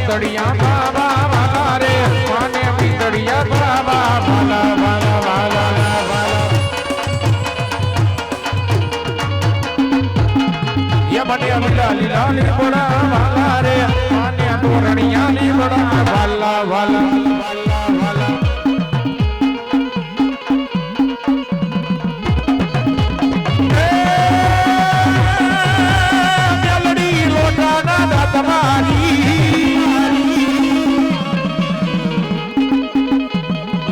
પિતળિયા બાબા વાલા રે માને પિતળિયા બાબા વાલા વાલા વાલા વાલા ये बने अमला लीला बड़ा वाला रे माने तोरणिया ली बड़ा वाला वाला वाला वाला मेलड़ी लोटा ना दातमारी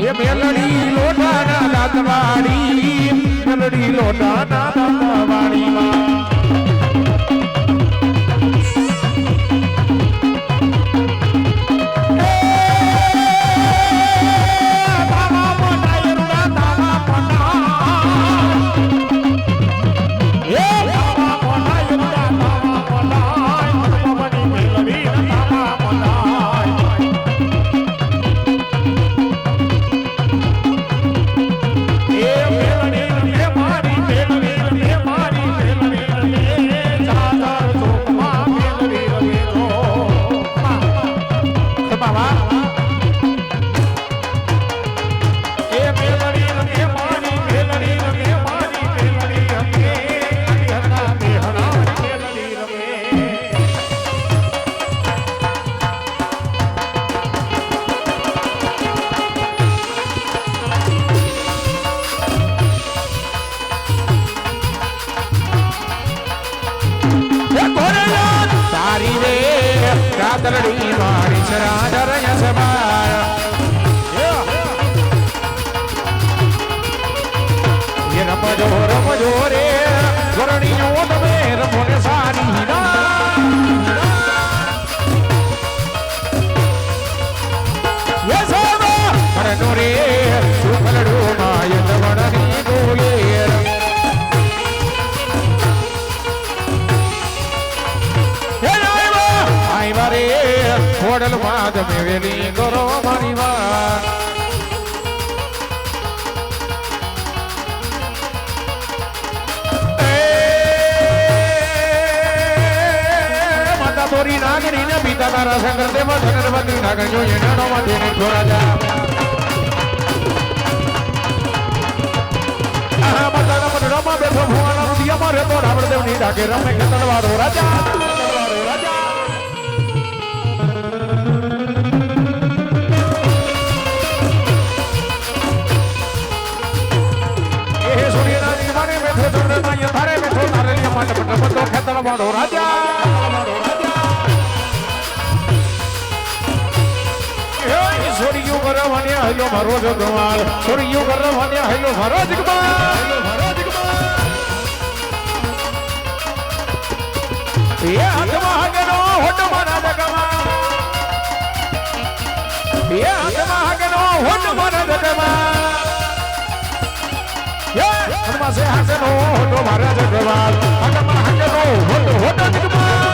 ये मेलड़ी लोटा ना दातमारी मेलड़ी लोटा ना दातमारी मां रातड़ी मारी शराधर यशमाया ये रमजो रे वरणियों तमे रमोने सारी ना ये सब करनो रे सुखलडो माय दवणनी गोले रे खोडल माद में वेली करो मारी मां माता बोरी नागरी ने पिता तारा शंकर देव धनर बद्री नागर जो ये नानो माथे ने छोड़ा जा माता ना मन रमा बैठो भुवन रुदिया मारे तो रावण देव नी डाके रमे के तलवार हो राजा सोरियो करवाने हलो मारो जगमाल सोरियो करवाने हलो मारो जगमाल ये आत्मा हगनो होट मारा जगमाल ये आत्मा हगनो होट मारा जगमाल ये आत्मा से हगनो होट मारा जगमाल आत्मा हगनो होट जगमाल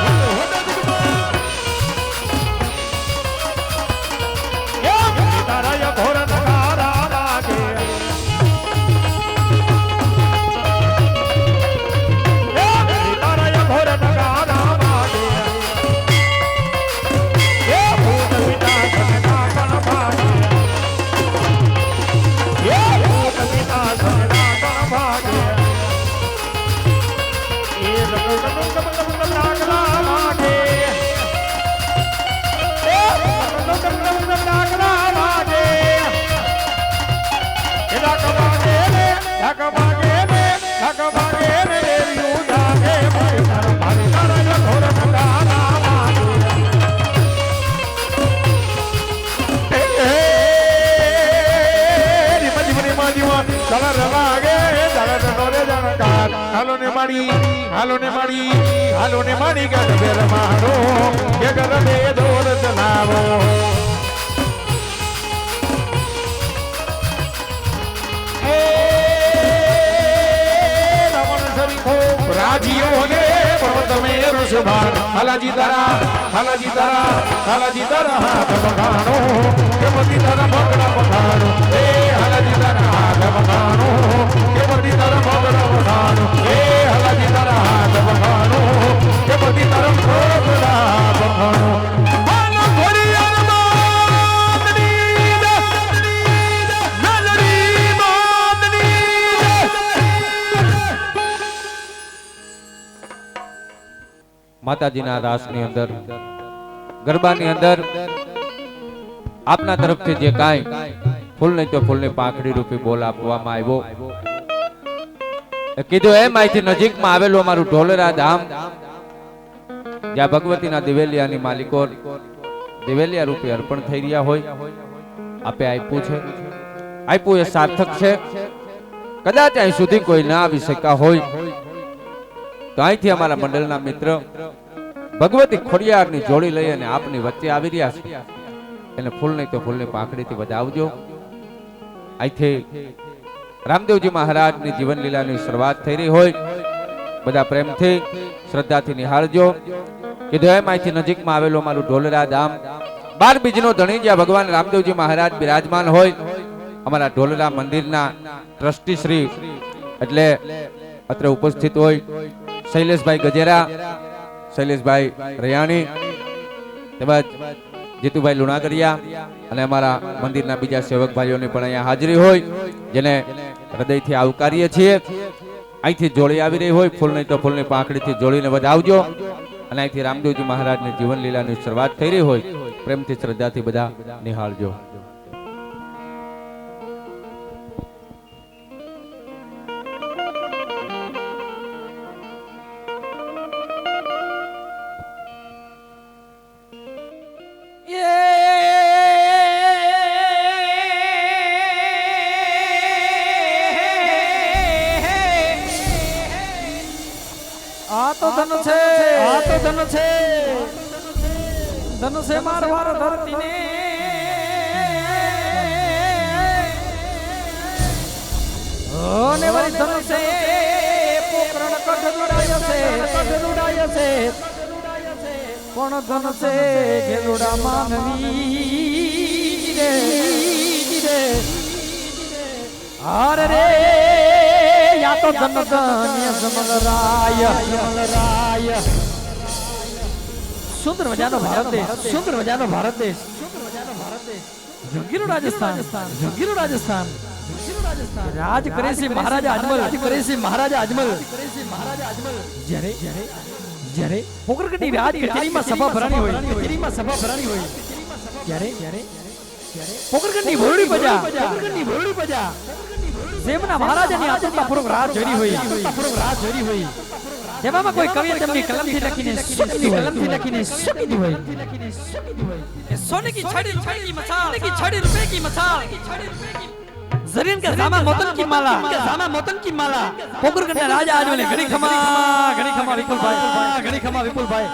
हालो ने मारी गद बेर मारो ये गर बे जोर चलावो ए रमन सरीखो राजियो ने पर्वत में रुसभान हलाजी तारा हाथ बगानो के मती तारा बगड़ा बगानो ए हलाजी तारा हाथ बगानो के मती तारा बगड़ा बगानो ए हलाजी तारा हाथ बगानो के मती तारा बगड़ा बगानो हालो માતાજીના રાસની અંદર ગરબાની અંદર આપના તરફથી જે કાંઈ ફૂલ નહીં તો ફૂલની પાંખડી રૂપી બોલ આપવામાં આવ્યો કીધું એમ અહીંથી નજીકમાં આવેલું અમારું ઢોલરા ધામ જ્યાં ભગવતીના દિવેલિયાની માલિકો દિવેલિયા રૂપે અર્પણ થઈ રહ્યા હોય આપે આપ્યું એ સાર્થક છે કદાચ અહીં સુધી કોઈ ના આવી શક્યા હોય તો અહીંથી અમારા મંડળના મિત્ર ભગવતી ખોડિયારની જોડી લઈ અને આપની વચ્ચે આવી રહ્યા છે એને ફૂલ નહીં તો ફૂલની પાંખડીથી વધાવજો અહીંથી રામદેવજી મહારાજની જીવન લીલાની શરૂઆત થઈ રહી હોય બધા પ્રેમથી શ્રદ્ધાથી નિહાળજો કીધું એમ અહીંથી નજીકમાં આવેલું અમારું ઢોલરા ધામ 12 બીજનો ધણી જ્યાં ભગવાન રામદેવજી મહારાજ બિરાજમાન હોય અમારા ઢોલરા મંદિરના ટ્રસ્ટી શ્રી એટલે અત્રે ઉપસ્થિત હોય શૈલેષભાઈ ગજેરા શૈલેષભાઈ રૈયાણી તેમજ જીતુભાઈ લુણાગરિયા અને અમારા મંદિરના બીજા સેવક ભાઈઓની પણ અહીંયા હાજરી હોય જેને હૃદયથી આવકારીએ છીએ અહીંથી જોડી આવી રહી હોય ફૂલ નહીં તો ફૂલની પાંખડીથી જોડીને વધાવજો અને અહીંથી રામદેવજી મહારાજની જીવન લીલાની શરૂઆત થઈ રહી હોય પ્રેમથી શ્રદ્ધાથી બધા નિહાળજો ધન છે મારવાર ધરતી ને ઓને વળી ધન છે પોકરણ કઢુડાય છે કોણ ધન છે ગેલુડા માનવી રે હારે રે યા તો ધન ધન્ય સમલરાય સુંદર મજાનો ભારત દેશ રંગીલું રાજસ્થાન રાજ કરે છે મહારાજા અજમલ જ્યારે પોકરગઢની રાજ કચેરીમાં સભા ભરાણી હોય ત્યારે પોકરગઢની ભોરડી બજા જેમના મહારાજાની આતુરતાપૂર્વક રાહ જોઈ હોય તેમાં કોઈ કવિએ તેમની કલમથી લખીને શું કીધું હોય સોને की छड़ी रुपए की मसाल जरीन का जामा मोतन की माला पोकरगढ़ राजा आज वाले घड़ी खमा विपुल भाई